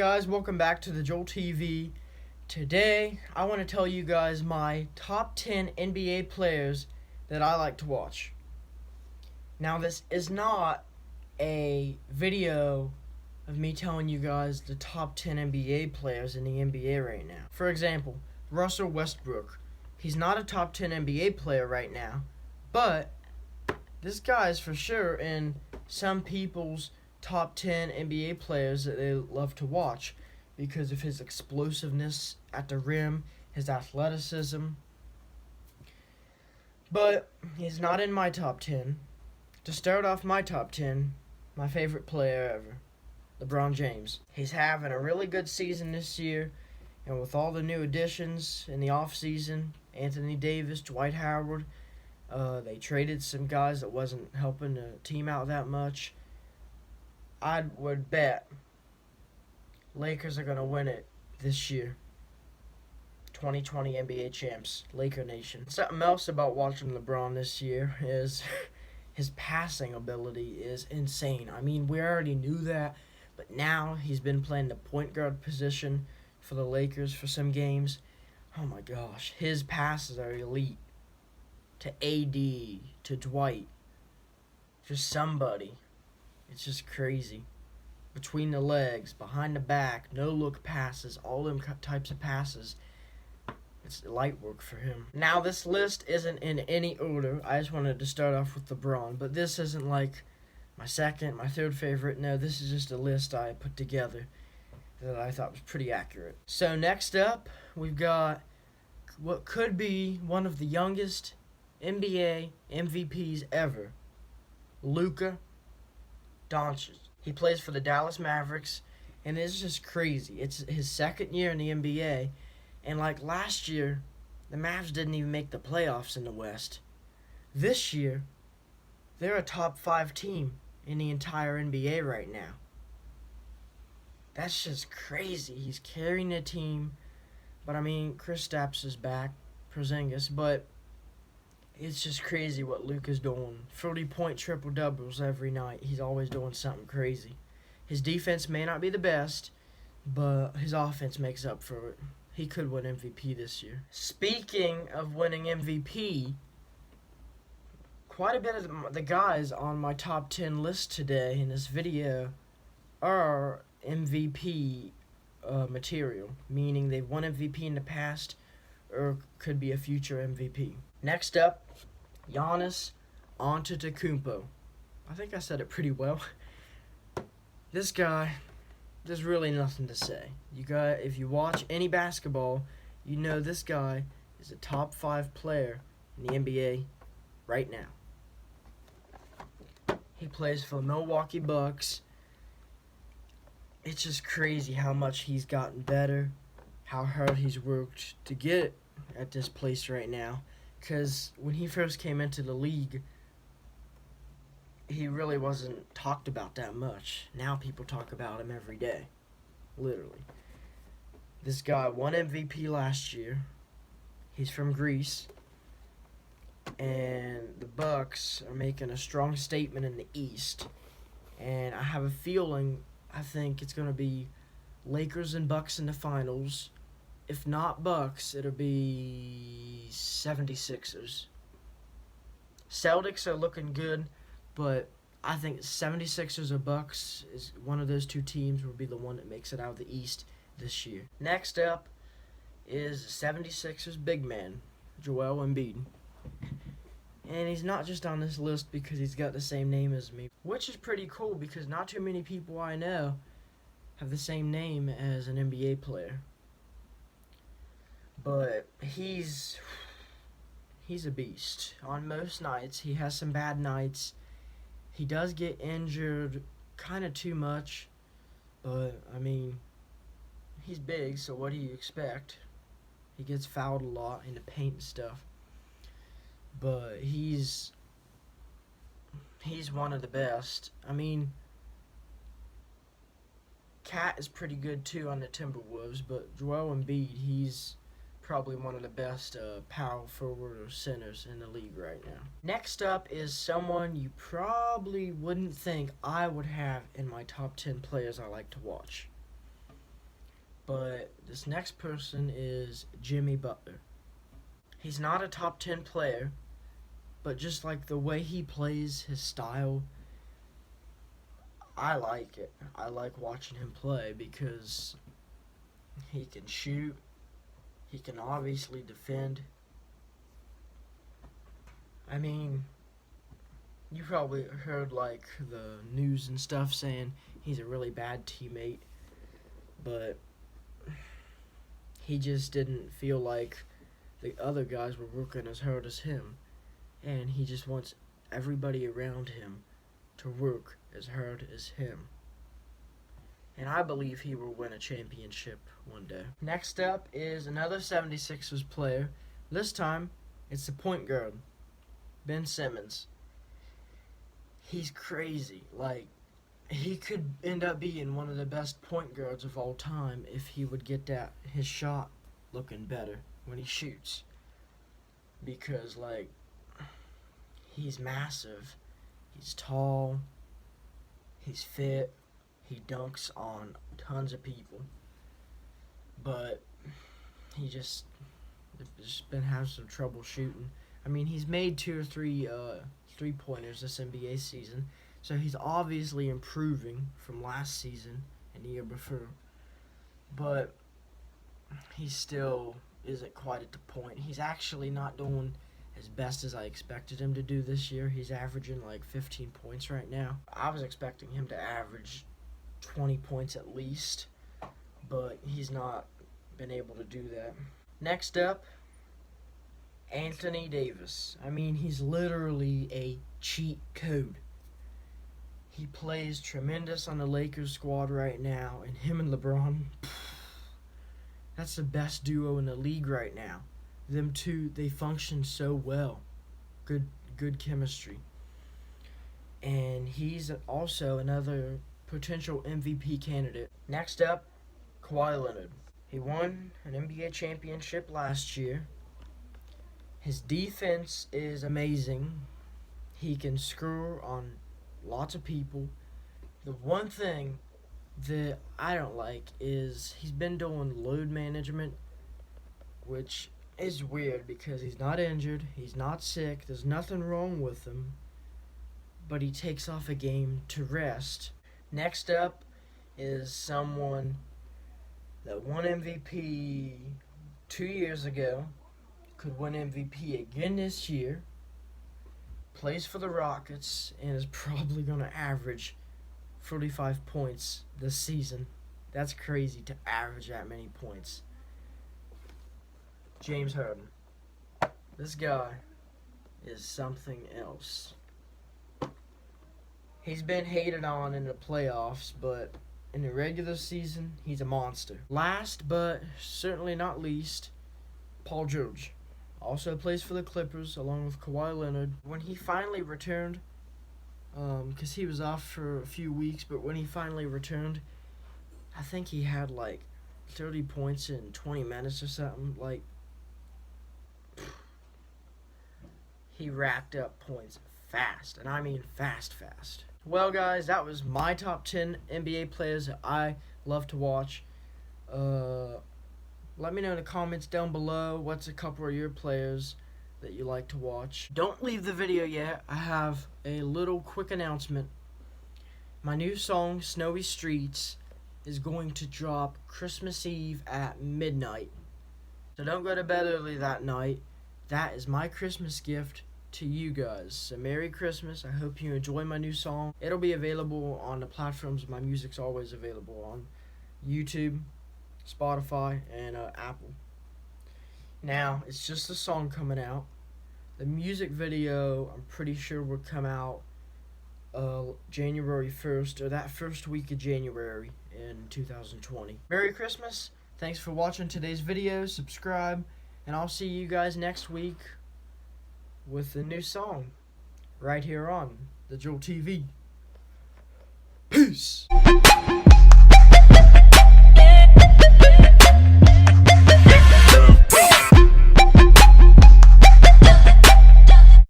guys, welcome back to the Joel TV. Today, I want to tell you guys my top 10 NBA players that I like to watch. Now, this is not a video of me telling you guys the top 10 NBA players in the NBA right now. For example, Russell Westbrook. He's not a top 10 NBA player right now, but this guy is for sure in some people's top 10 NBA players that they love to watch because of his explosiveness at the rim, his athleticism. But he's not in my top 10. To start off my top 10, my favorite player ever, LeBron James. He's having a really good season this year, and with all the new additions in the offseason, Anthony Davis, Dwight Howard, they traded some guys that wasn't helping the team out that much. I would bet Lakers are going to win it this year. 2020 NBA champs, Laker Nation. Something else about watching LeBron this year is his passing ability is insane. I mean, we already knew that, but now he's been playing the point guard position for the Lakers for some games. Oh my gosh, his passes are elite. To AD, to Dwight, just somebody. It's just crazy. Between the legs, behind the back, no-look passes, all them types of passes. It's light work for him. Now, this list isn't in any order. I just wanted to start off with LeBron. But this isn't like my second, my third favorite. No, this is just a list I put together that I thought was pretty accurate. So, next up, we've got what could be one of the youngest NBA MVPs ever, Luka Doncic. He plays for the Dallas Mavericks, and it's just crazy. It's his second year in the NBA, and like last year, the Mavs didn't even make the playoffs in the West. This year, they're a top 5 team in the entire NBA right now. That's just crazy. He's carrying the team, but I mean, Kristaps is back, Porzingis, but it's just crazy what Luka's doing. 30-point triple-doubles every night. He's always doing something crazy. His defense may not be the best, but his offense makes up for it. He could win MVP this year. Speaking of winning MVP, quite a bit of the guys on my top 10 list today in this video are MVP material, meaning they've won MVP in the past or could be a future MVP. Next up, Giannis Antetokounmpo. I think I said it pretty well. This guy, there's really nothing to say. If you watch any basketball, you know this guy is a top 5 player in the NBA right now. He plays for the Milwaukee Bucks. It's just crazy how much he's gotten better, how hard he's worked to get at this place right now. Because when he first came into the league, he really wasn't talked about that much. Now people talk about him every day. Literally. This guy won MVP last year. He's from Greece. And the Bucks are making a strong statement in the East. And I have a feeling, I think it's going to be Lakers and Bucks in the finals. If not Bucks, it'll be 76ers. Celtics are looking good, but I think 76ers or Bucks is one of those two teams will be the one that makes it out of the East this year. Next up is 76ers big man, Joel Embiid. And he's not just on this list because he's got the same name as me, which is pretty cool because not too many people I know have the same name as an NBA player. But he's a beast. On most nights, he has some bad nights. He does get injured kind of too much. But, I mean, he's big, so what do you expect? He gets fouled a lot in the paint and stuff. But he's one of the best. I mean, Cat is pretty good too on the Timberwolves, but Joel Embiid, he's probably one of the best power forward or centers in the league right now. Next up is someone you probably wouldn't think I would have in my top 10 players I like to watch. But this next person is Jimmy Butler. He's not a top 10 player, but just like the way he plays, his style, I like it. I like watching him play because he can shoot, he can obviously defend. I mean, you probably heard like the news and stuff saying he's a really bad teammate, but he just didn't feel like the other guys were working as hard as him, and he just wants everybody around him to work as hard as him. And I believe he will win a championship one day. Next up is another 76ers player. This time, it's the point guard, Ben Simmons. He's crazy. Like, he could end up being one of the best point guards of all time if he would get his shot looking better when he shoots. Because, like, he's massive. He's tall. He's fit. He dunks on tons of people. But he just been having some trouble shooting. I mean, he's made 2 or 3 three-pointers this NBA season, so he's obviously improving from last season and the year before. But he still isn't quite at the point. He's actually not doing as best as I expected him to do this year. He's averaging like 15 points right now. I was expecting him to average 20 points at least, but he's not been able to do that. Next up, Anthony Davis. I mean, he's literally a cheat code. He plays tremendous on the Lakers squad right now, and him and LeBron, that's the best duo in the league right now. Them two, they function so well. Good chemistry. And he's also another potential MVP candidate. Next up, Kawhi Leonard. He won an NBA championship last year. His defense is amazing. He can score on lots of people. The one thing that I don't like is he's been doing load management, which is weird because he's not injured, he's not sick, there's nothing wrong with him, but he takes off a game to rest. Next up is someone that won MVP 2 years ago, could win MVP again this year, plays for the Rockets, and is probably going to average 45 points this season. That's crazy to average that many points. James Harden. This guy is something else. He's been hated on in the playoffs, but in the regular season, he's a monster. Last but certainly not least, Paul George. Also plays for the Clippers along with Kawhi Leonard. When he finally returned, because he was off for a few weeks, but when he finally returned, I think he had like 30 points in 20 minutes or something. Like, he racked up points fast, and I mean fast. Well, guys, that was my top 10 NBA players that I love to watch. Let me know in the comments down below what's a couple of your players that you like to watch. Don't leave the video yet. I have a little quick announcement. My new song, Snowy Streets, is going to drop Christmas Eve at midnight. So don't go to bed early that night. That is my Christmas gift to you guys. So Merry Christmas. I hope you enjoy my new song. It'll be available on the platforms my music's always available on. YouTube, Spotify, and Apple. Now, it's just a song coming out. The music video, I'm pretty sure, will come out January 1st, or that first week of January in 2020. Merry Christmas. Thanks for watching today's video. Subscribe, and I'll see you guys next week with a new song right here on the Joel TV. Peace.